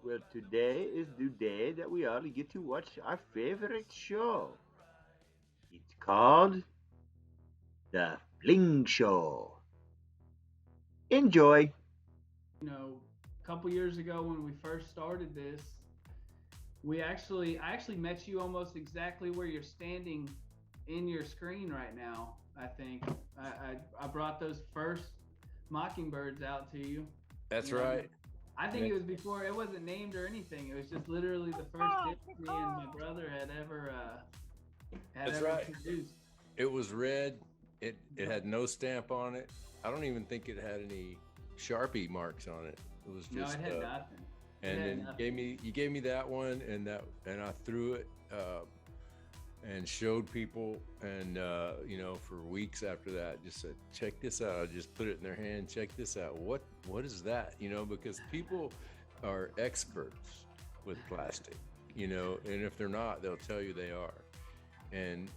Well, today is the day that we all get to watch our favorite show. It's called The Fling Show. Enjoy. A couple years ago when we first started this, I actually met you almost exactly where you're standing in your screen right now. I think I brought those first mockingbirds out to you. That's You know, right. I think Yeah, it was before it wasn't named or anything. It was just literally the first disc me and my brother had that's ever right. produced. It was red. It had no stamp on it. I don't even think it had any Sharpie marks on it. It was No, it just had nothing. It and had then nothing. you gave me that one and I threw it and showed people and for weeks after that just said check this out. I just put it in their hand. Check this out. What is that? Because people are experts with plastic. And if they're not, they'll tell you they are. And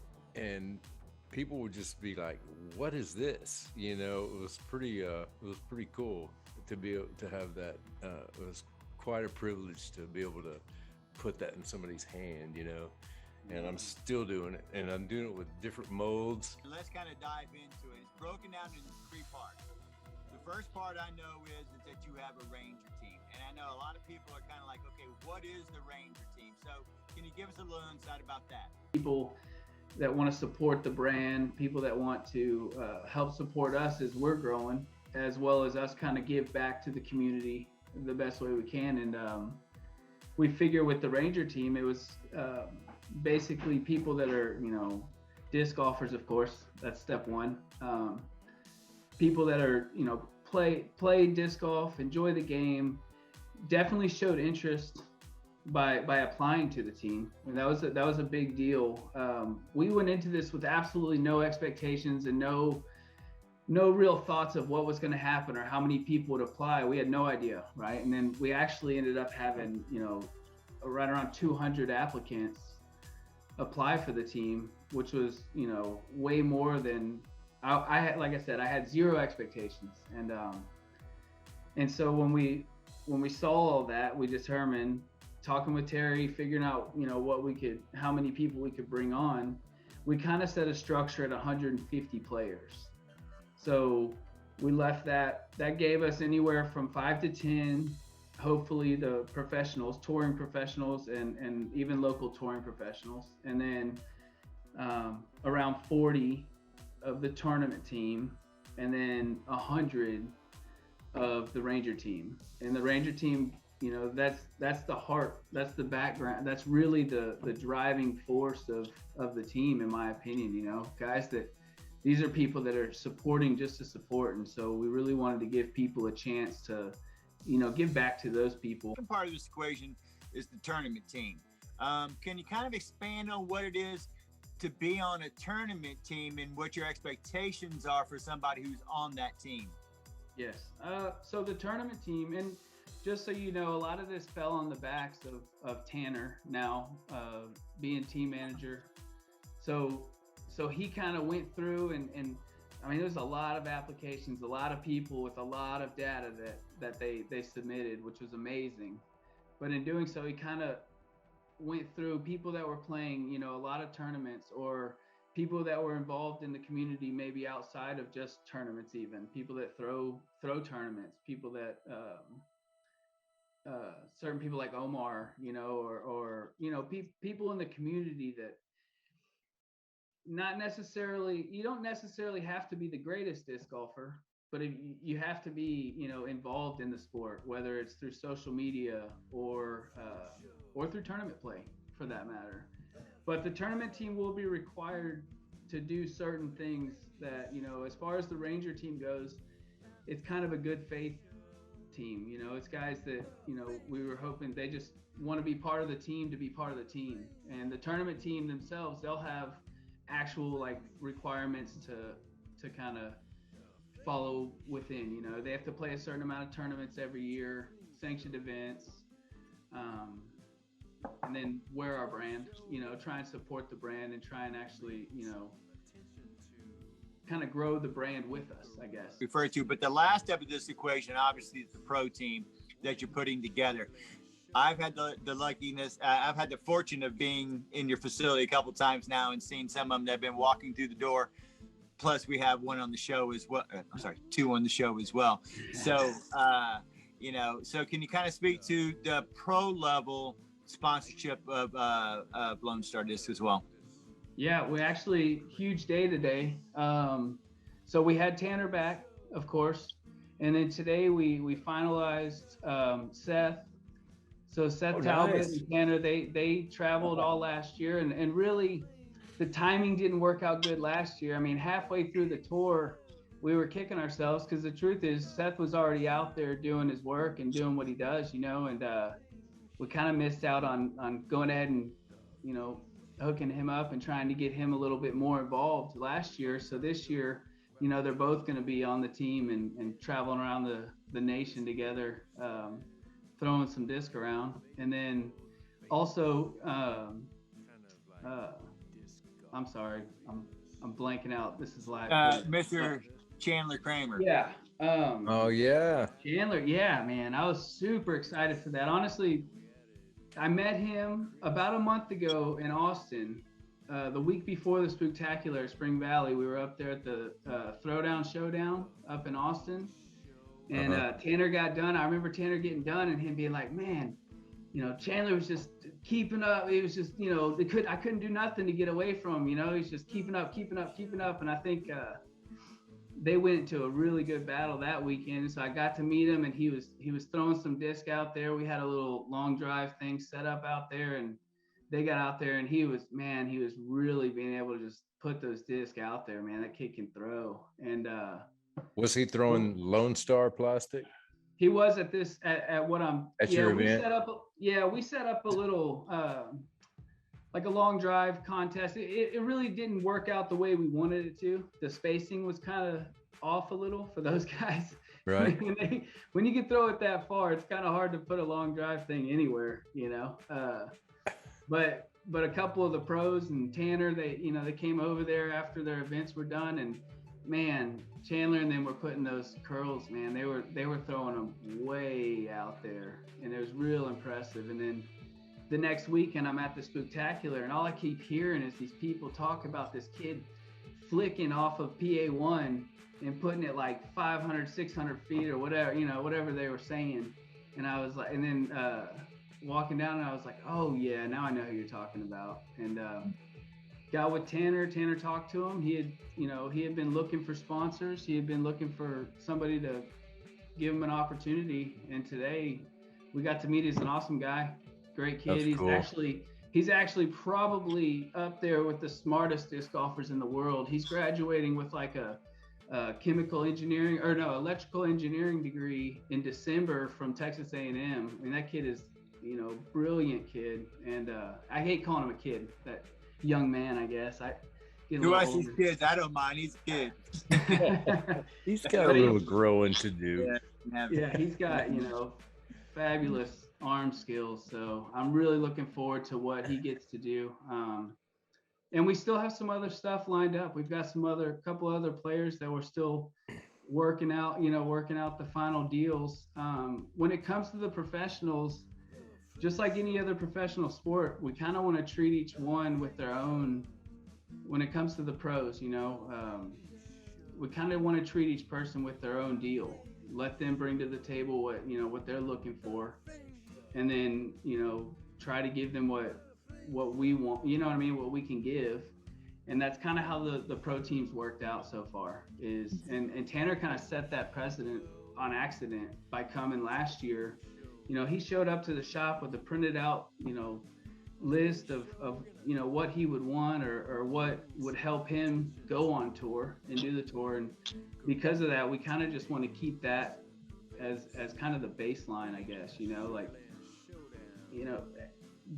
people would just be like, "What is this?" It was pretty cool to be able to have that. It was quite a privilege to be able to put that in somebody's hand. And I'm still doing it, and I'm doing it with different molds. Let's kind of dive into it. It's broken down into three parts. The first part I know is that you have a Ranger team. And I know a lot of people are kind of like, okay, what is the Ranger team? So can you give us a little insight about that? People that want to support the brand, people that want to help support us as we're growing, as well as us kind of give back to the community the best way we can. And we figure with the Ranger team, it was basically people that are, disc golfers, of course. That's step one. People that are, play disc golf, enjoy the game, definitely showed interest by applying to the team. And that was a big deal. We went into this with absolutely no expectations and no real thoughts of what was going to happen or how many people would apply. We had no idea, right? And then we actually ended up having right around 200 applicants apply for the team, which was way more than I had. Like I said, I had zero expectations, and so when we saw all that, we determined, talking with Terry, figuring out how many people we could bring on. We kind of set a structure at 150 players. So we left that gave us anywhere from 5 to 10, hopefully the professionals, touring professionals, and even local touring professionals, and then around 40 of the tournament team, and then 100 of the Ranger team. And the Ranger team, that's the heart, that's the background, that's really the driving force of the team, in my opinion. Guys that these are people that are supporting just to support, and so we really wanted to give people a chance to give back to those people. The second part of this equation is the tournament team. Can you kind of expand on what it is to be on a tournament team and what your expectations are for somebody who's on that team? Yes. So the tournament team, and just so you know, a lot of this fell on the backs of Tanner now, being team manager. So he kind of went through and I mean, there's a lot of applications, a lot of people with a lot of data that they submitted, which was amazing. But in doing so, he kind of went through people that were playing, a lot of tournaments, or people that were involved in the community, maybe outside of just tournaments, even people that throw tournaments, people that certain people like Omar, or people in the community that not necessarily, you don't necessarily have to be the greatest disc golfer, but if you have to be involved in the sport, whether it's through social media or through tournament play, for that matter. But the tournament team will be required to do certain things that, as far as the Ranger team goes, it's kind of a good faith team. It's guys that we were hoping they just want to be part of the team to be part of the team. And the tournament team themselves, they'll have actual like requirements to kind of follow within. They have to play a certain amount of tournaments every year, sanctioned events, and then wear our brand, try and support the brand and try and actually kind of grow the brand with us, I guess. Refer to, but the last step of this equation obviously is the pro team that you're putting together. I've had the luckiness, I've had the fortune of being in your facility a couple times now and seeing some of them that have been walking through the door. Plus, we have one on the show as well. I'm sorry, two on the show as well. So, so can you kind of speak to the pro level sponsorship of Lone Star Disc as well? Yeah, we actually, huge day today. So we had Tanner back, of course. And then today we finalized Seth. So Seth Talbot nice. and Tanner, they traveled all last year, and really the timing didn't work out good last year. I mean, halfway through the tour, we were kicking ourselves because the truth is Seth was already out there doing his work and doing what he does, and we kind of missed out on going ahead and, hooking him up and trying to get him a little bit more involved last year. So this year, they're both going to be on the team and traveling around the nation together, throwing some disc around. And then also, I'm sorry, I'm blanking out. This is live. Mr. Chandler Kramer. Yeah. Oh yeah. Chandler. Yeah, man. I was super excited for that. Honestly, I met him about a month ago in Austin. The week before the Spooktacular at Spring Valley, we were up there at the Throwdown Showdown up in Austin. And Tanner got done. I remember Tanner getting done and him being like, man, Chandler was just keeping up. It was just, I couldn't do nothing to get away from him. He's just keeping up. And I think they went into a really good battle that weekend. So I got to meet him, and he was throwing some disc out there. We had a little long drive thing set up out there, and they got out there, and he was really being able to just put those discs out there, man. That kid can throw. And was he throwing Lone Star plastic? He was at what I'm at your event. We set up a little like a long drive contest. It really didn't work out the way we wanted it to. The spacing was kind of off a little for those guys. Right. When you can throw it that far, it's kind of hard to put a long drive thing anywhere, But a couple of the pros and Tanner, they came over there after their events were done, and man, Chandler and them were putting those curls, man. They were throwing them way out there, and it was real impressive. And then the next weekend, I'm at the Spooktacular, and all I keep hearing is these people talk about this kid flicking off of PA1 and putting it like 500, 600 feet or whatever, whatever they were saying. And I was like, and then walking down, and I was like, oh yeah, now I know who you're talking about. And got with Tanner. Tanner talked to him. He had been looking for sponsors. He had been looking for somebody to give him an opportunity. And today we got to meet. He's an awesome guy, great kid. That's cool. He's actually probably up there with the smartest disc golfers in the world. He's graduating with like a electrical engineering degree in December from Texas A&M. I mean, that kid is, brilliant kid. And I hate calling him a kid, that young man, I guess. Who else is kids? I don't mind. He's a kid. He's got a little growing to do. Yeah, he's got, fabulous arm skills. So I'm really looking forward to what he gets to do. And we still have some other stuff lined up. We've got couple other players that we're still working out the final deals. When it comes to the professionals, just like any other professional sport, we kind of want to treat each one with their own. When it comes to the pros, we kind of want to treat each person with their own deal. Let them bring to the table what they're looking for, and then try to give them what we want. What we can give. And that's kind of how the pro teams worked out so far. And Tanner kind of set that precedent on accident by coming last year. He showed up to the shop with a printed out, list of what he would want or what would help him go on tour and do the tour. And because of that, we kind of just want to keep that as kind of the baseline, I guess,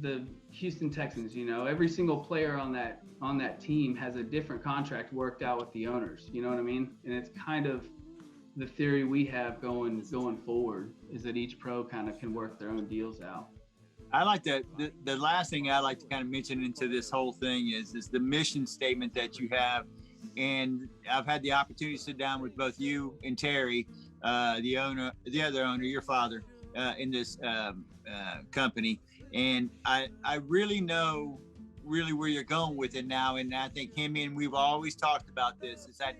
the Houston Texans, every single player on that team has a different contract worked out with the owners, you know what I mean? And it's kind of the theory we have going forward, is that each pro kind of can work their own deals out. I like that. The last thing I like to kind of mention into this whole thing is the mission statement that you have. And I've had the opportunity to sit down with both you and Terry, the other owner, your father, in this company, and I really know really where you're going with it now. And I think him and we've always talked about this is that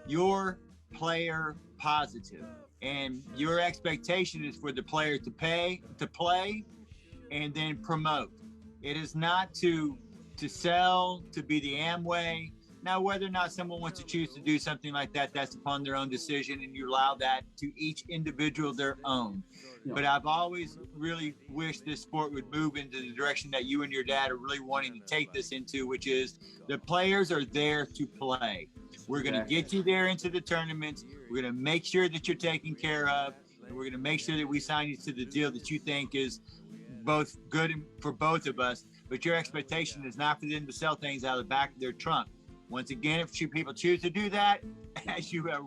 you're player positive, and your expectation is for the player to play, and then promote. It is not to sell, to be the Amway. Now, whether or not someone wants to choose to do something like that, that's upon their own decision, and you allow that to each individual their own. Yeah. But I've always really wished this sport would move into the direction that you and your dad are really wanting to take this into, which is the players are there to play. We're going to get you there into the tournaments. We're going to make sure that you're taken care of, and we're going to make sure that we sign you to the deal that you think is both good for both of us. But your expectation is not for them to sell things out of the back of their trunk. Once again, if people choose to do that, as you have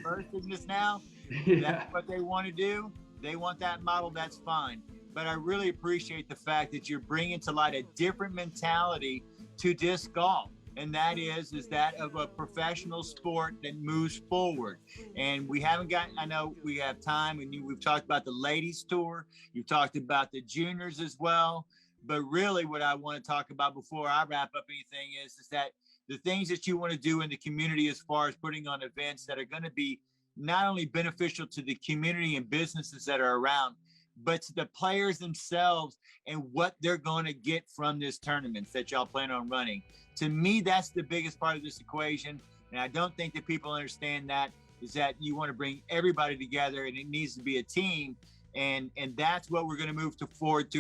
heard in this now, that's what they want to do. They want that model, that's fine. But I really appreciate the fact that you're bringing to light a different mentality to disc golf. And that is that of a professional sport that moves forward. And we haven't gotten, I know we have time, and we've talked about the ladies tour. You've talked about the juniors as well. But really what I want to talk about before I wrap up anything is that the things that you want to do in the community as far as putting on events that are going to be not only beneficial to the community and businesses that are around, but to the players themselves and what they're going to get from this tournament that y'all plan on running. To me, that's the biggest part of this equation. And I don't think that people understand that, is that you want to bring everybody together, and it needs to be a team. And that's what we're going to move towards.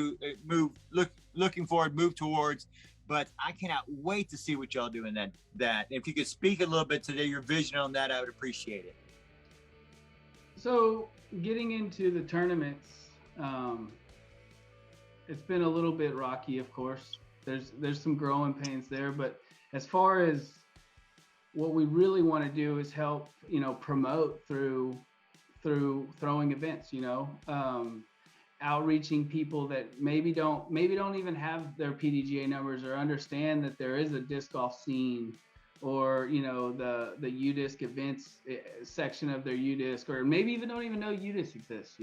But I cannot wait to see what y'all do in that. If you could speak a little bit to your vision on that, I would appreciate it. So getting into the tournaments, it's been a little bit rocky, of course. There's some growing pains there, but as far as what we really want to do is help, promote through throwing events, outreaching people that maybe don't even have their PDGA numbers or understand that there is a disc golf scene, or the UDisc events section of their UDisc, or maybe even don't even know UDisc exists.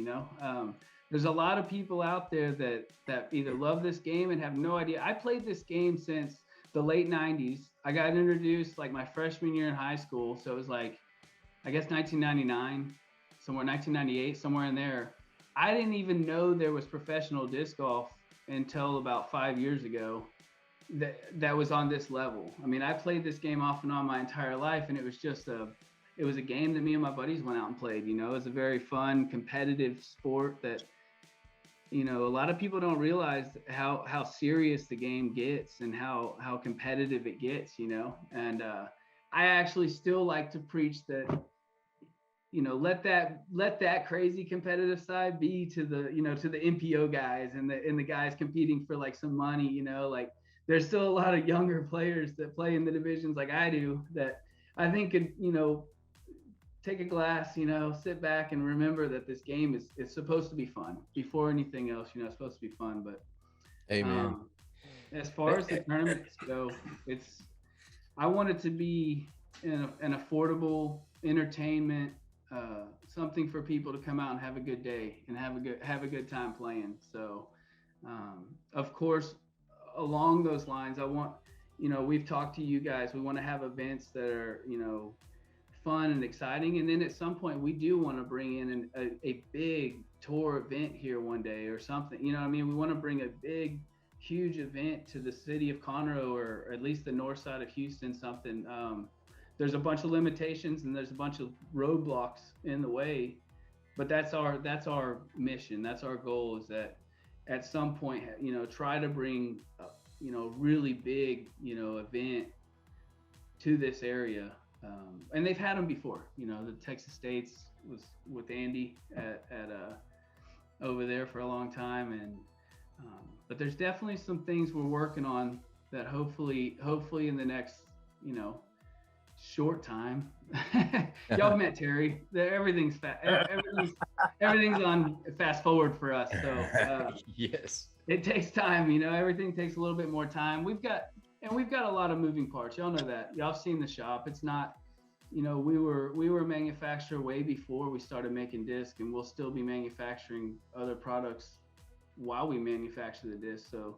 There's a lot of people out there that either love this game and have no idea. I played this game since the late 90s. I got introduced like my freshman year in high school, so it was like, I guess 1999, somewhere 1998, somewhere in there. I didn't even know there was professional disc golf until about 5 years ago that was on this level. I mean, I played this game off and on my entire life, and it was just it was a game that me and my buddies went out and played. It was a very fun, competitive sport that, a lot of people don't realize how serious the game gets and how competitive it gets, and I actually still like to preach that, let that crazy competitive side be to the, to the MPO guys and the guys competing for like some money, like there's still a lot of younger players that play in the divisions like I do that I think could, take a glass, sit back and remember that this game is supposed to be fun before anything else, it's supposed to be fun. But Amen. As far as the tournaments go, I want it to be an affordable entertainment, something for people to come out and have a good day and have a good time playing. So, of course, along those lines, I want, we've talked to you guys. We want to have events that are, fun and exciting. And then at some point, we do want to bring in a big tour event here one day or something. We want to bring a big, huge event to the city of Conroe, or at least the north side of Houston, something. There's a bunch of limitations and there's a bunch of roadblocks in the way, but that's our mission. That's our goal, is that at some point, try to bring, really big, event to this area. And they've had them before, the Texas States was with Andy at over there for a long time. And, but there's definitely some things we're working on that hopefully in the next, short time. Y'all met Terry. Everything's on fast forward for us. So Yes, it takes time. Everything takes a little bit more time. We've got a lot of moving parts. Y'all know that. Y'all have seen the shop. It's not, we were a manufacturer way before we started making disc, and we'll still be manufacturing other products while we manufacture the disc. So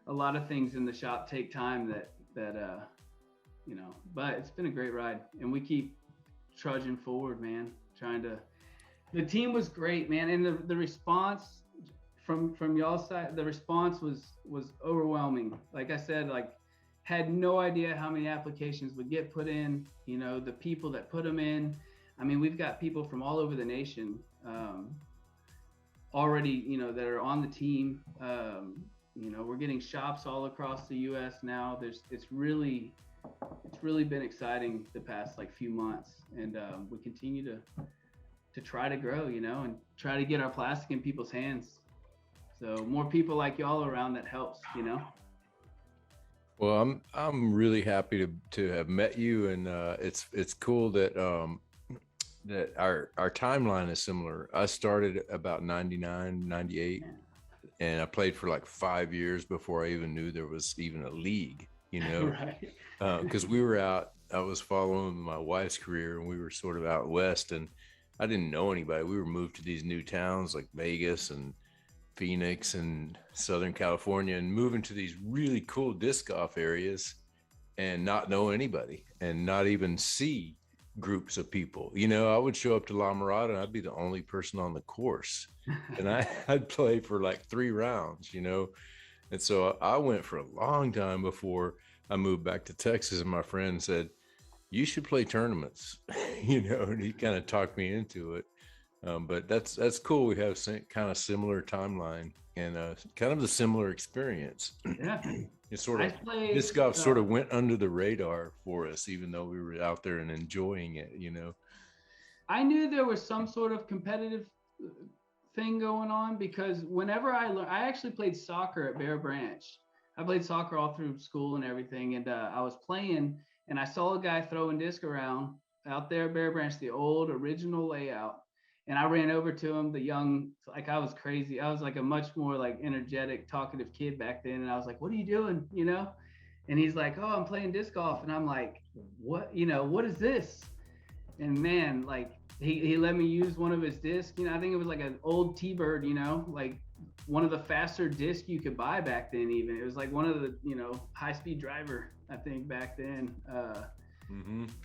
a lot of things in the shop take time that but it's been a great ride, and we keep trudging forward, man. The team was great, man, and the response from y'all's side, the response was overwhelming. Like I said, like, had no idea how many applications would get put in. The people that put them in. I mean, we've got people from all over the nation already, that are on the team. We're getting shops all across the U.S. now. It's really been exciting the past few months, and we continue to try to grow, and try to get our plastic in people's hands. So more people like y'all around, that helps, Well, I'm really happy to have met you, and it's cool that that our timeline is similar. I started about 99, 98, and I played for 5 years before I even knew there was even a league, Right. Because I was following my wife's career, and we were sort of out west, and I didn't know anybody. We were moved to these new towns like Vegas and Phoenix and Southern California, and moving to these really cool disc golf areas and not know anybody and not even see groups of people. I would show up to La Mirada and I'd be the only person on the course, and I'd play for 3 rounds, and so I went for a long time before I moved back to Texas, and my friend said, you should play tournaments, and he kind of talked me into it. But that's cool. We have kind of similar timeline and kind of the similar experience. Yeah. It's sort of, disc golf sort of went under the radar for us, even though we were out there and enjoying it, I knew there was some sort of competitive thing going on, because whenever I actually played soccer at Bear Branch. I played soccer all through school and everything. And I was playing, and I saw a guy throwing disc around out there at Bear Branch, the old original layout. And I ran over to him, I was crazy. I was a much more energetic, talkative kid back then. And I was like, what are you doing? And he's like, oh, I'm playing disc golf. And I'm like, what, what is this? And man, he let me use one of his discs. I think it was an old T-Bird, one of the faster discs you could buy back then. Even it was one of the, high-speed driver, I think, back then.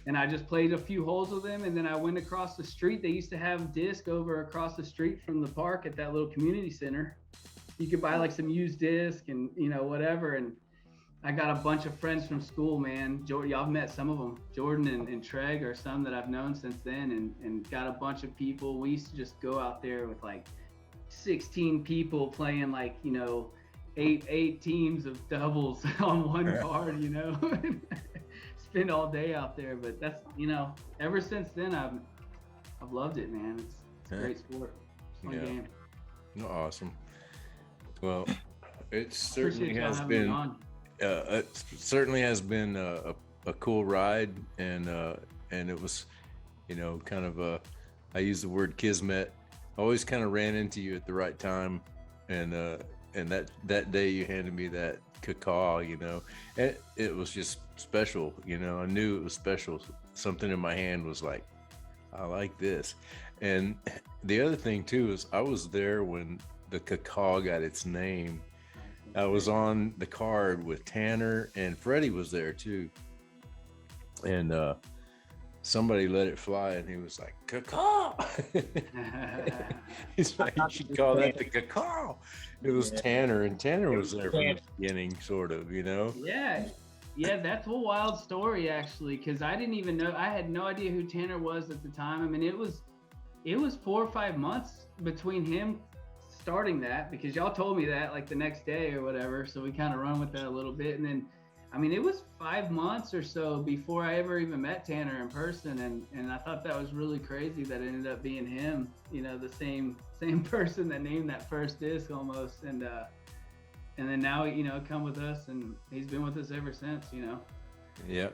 And I just played a few holes with him, and then I went across the street. They used to have disc over across the street from the park at that little community center. You could buy some used disc and whatever. And I got a bunch of friends from school, man. Y'all met some of them. Jordan and Treg are some that I've known since then, and got a bunch of people. We used to just go out there with 16 people playing eight teams of doubles on one card, spend all day out there. But that's, ever since then I've loved it, man. It's a great sport. Fun game. Awesome. Well, it certainly has been a cool ride, and it was kind of I use the word kismet. Always kind of ran into you at the right time, and that day you handed me that cacao, and it was just special. I knew it was special. Something in my hand was like, I like this. And the other thing too is I was there when the cacao got its name. I was on the card with Tanner, and Freddie was there too, and somebody let it fly, and he was like, cacao. He's like, you should call that the cacao. It was Tanner, and Tanner was there from the beginning, sort of, Yeah, that's a wild story, actually, because I didn't even know. I had no idea who Tanner was at the time. I mean, it was 4 or 5 months between him starting that, because y'all told me that the next day or whatever. So we kind of run with that a little bit, and then, I mean, it was 5 months or so before I ever even met Tanner in person, and I thought that was really crazy that it ended up being him, the same person that named that first disc almost, and then now come with us, and he's been with us ever since. Yeah.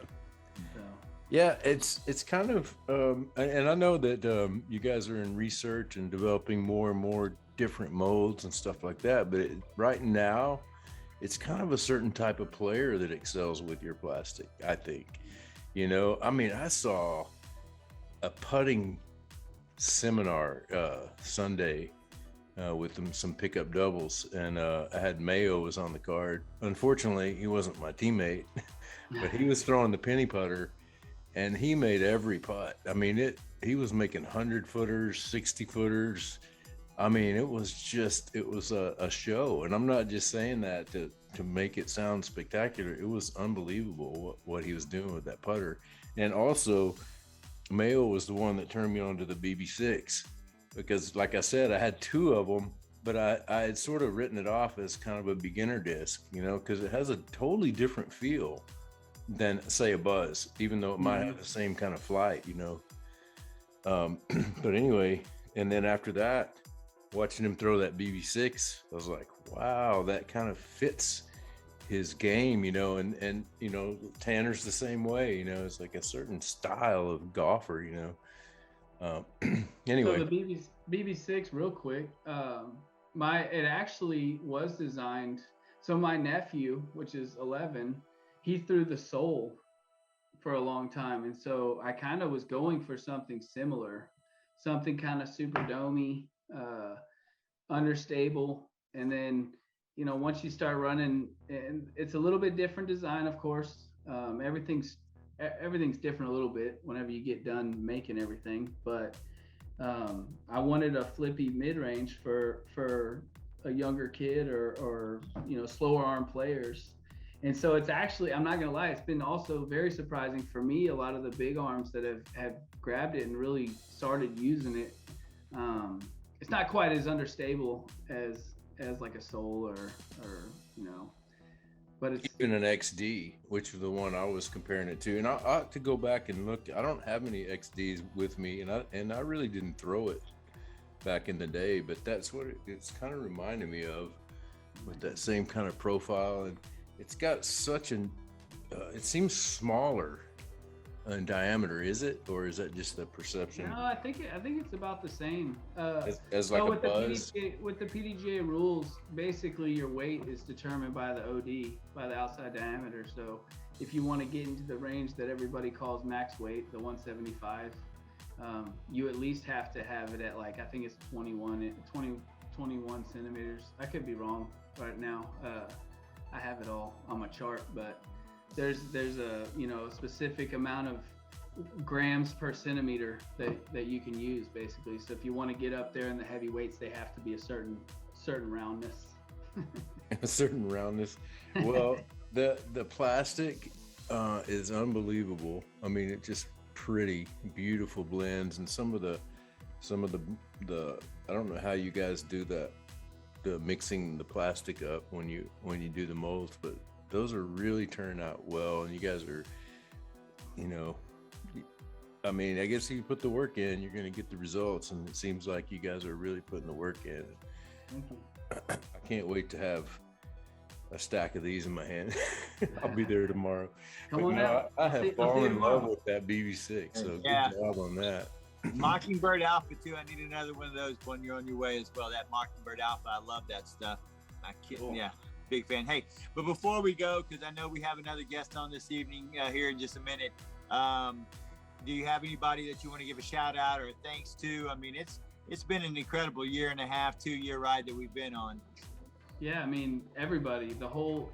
So. Yeah, it's kind of, and I know that you guys are in research and developing more and more different molds and stuff like that, but right now, it's kind of a certain type of player that excels with your plastic, I think. I mean, I saw a putting seminar Sunday with some pickup doubles, and I had Mayo was on the card. Unfortunately, he wasn't my teammate, but he was throwing the penny putter, and he made every putt. I mean, he was making 100-footers, 60-footers. I mean, it was a show, and I'm not just saying that to make it sound spectacular. It was unbelievable what he was doing with that putter. And also, Mayo was the one that turned me on to the BB6, because, like I said, I had 2 of them, but I had sort of written it off as kind of a beginner disc, you know, because it has a totally different feel than, say, a Buzz, even though it might have the same kind of flight, you know. But anyway, and then after that, watching him throw that BB6, I was like, wow, that kind of fits his game, you know. And you know, Tanner's the same way, you know. It's like a certain style of golfer, you know. Anyway, So the BB6, real quick, it actually was designed. So my nephew, which is 11, he threw the Soul for a long time, and so I kind of was going for something similar, something kind of super domey, understable, and then, you know, once you start running, and it's a little bit different design, of course. Everything's different a little bit whenever you get done making everything, but I wanted a flippy mid-range for a younger kid or you know, slower arm players. And so it's actually, I'm not gonna lie, it's been also very surprising for me. A lot of the big arms that have grabbed it and really started using it. It's not quite as understable as like a Soul or you know, but it's even an XD, which is the one I was comparing it to. And I ought to go back and look. I don't have any XDs with me, and I really didn't throw it back in the day, but that's what it's kind of reminding me of, with that same kind of profile. And it's got such an it seems smaller in diameter. Is it, or is that just the perception? No, I think it's about the same. As like so a with Buzz. with the PDGA rules, basically your weight is determined by the OD, by the outside diameter. So if you want to get into the range that everybody calls max weight, the 175, you at least have to have it at, like, I think it's 21 centimeters. I could be wrong right now. I have it all on my chart, but there's a, you know, specific amount of grams per centimeter that you can use, basically. So if you want to get up there in the heavy weights, they have to be a certain roundness. A certain roundness. Well, the plastic is unbelievable. I mean, it's just pretty beautiful blends, and some of the I don't know how you guys do that, the mixing the plastic up when you do the molds, but those are really turning out well. And you guys are, you know, I mean, I guess if you put the work in, you're going to get the results, and it seems like you guys are really putting the work in. I can't wait to have a stack of these in my hand. I'll be there tomorrow. Come on out. I have I'll see fallen you in love tomorrow. with that BB6, so Yeah. good job on that. Mockingbird Alpha too. I need another one of those when you're on your way as well. That Mockingbird Alpha, I love that stuff. Cool. Yeah, big fan. Hey, but before we go, because I know we have another guest on this evening here in just a minute. Do you have anybody that you want to give a shout out or a thanks to? I mean, it's been an incredible 1.5, 2-year ride that we've been on. Yeah, I mean, everybody, the whole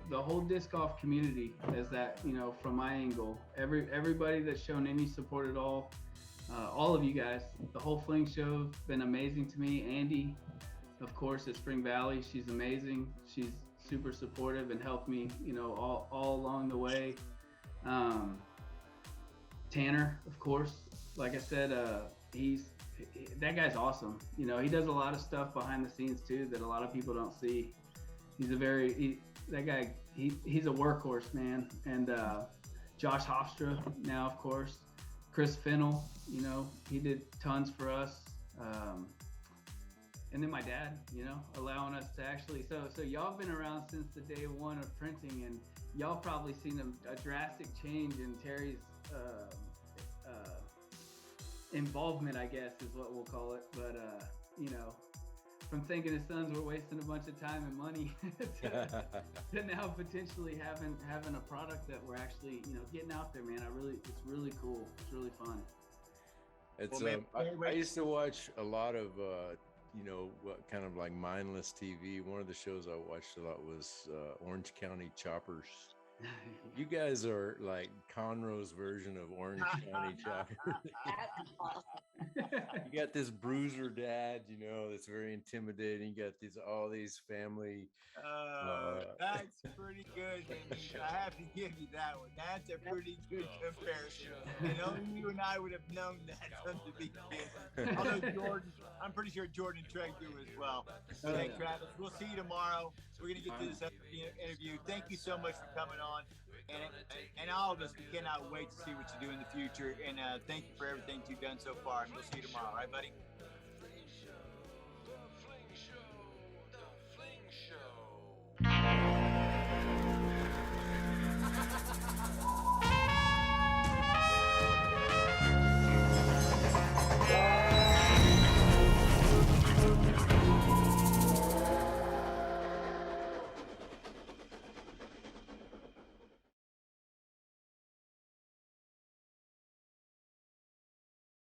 disc golf community, as that, you know, from my angle, everybody that's shown any support at all of you guys, the whole Fling Show been amazing to me. Andy, of course, at Spring Valley, she's amazing. She's super supportive and helped me, you know, all along the way. Tanner, of course, like I said, that guy's awesome. You know, he does a lot of stuff behind the scenes too that a lot of people don't see. He's a he's a workhorse, man. And Josh Hofstra now, of course. Chris Fennell, you know, he did tons for us. And then my dad, you know, allowing us to actually, so y'all been around since the day one of printing, and y'all probably seen a drastic change in Terry's involvement, I guess is what we'll call it. But you know, from thinking his sons were wasting a bunch of time and money to now potentially having a product that we're actually, you know, getting out there, man. It's really cool. It's really fun. It's Well, man, I used to watch a lot of you know, what kind of like mindless TV. One of the shows I watched a lot was Orange County Choppers. You guys are like Conroe's version of Orange County Choppers. That's awesome. You got this bruiser dad, you know, that's very intimidating. You got all these family. That's pretty good. And I have to give you that one. That's a pretty good comparison. And only you and I would have known that from the beginning. Although Jordan, I'm pretty sure Jordan and Trey do as well. Hey, Travis, we'll see you tomorrow. We're going to get to this interview. Thank you so much for coming on. And all of us, we cannot wait to see what you do in the future. And thank you for everything you've done so far. And we'll see you tomorrow. All right, buddy?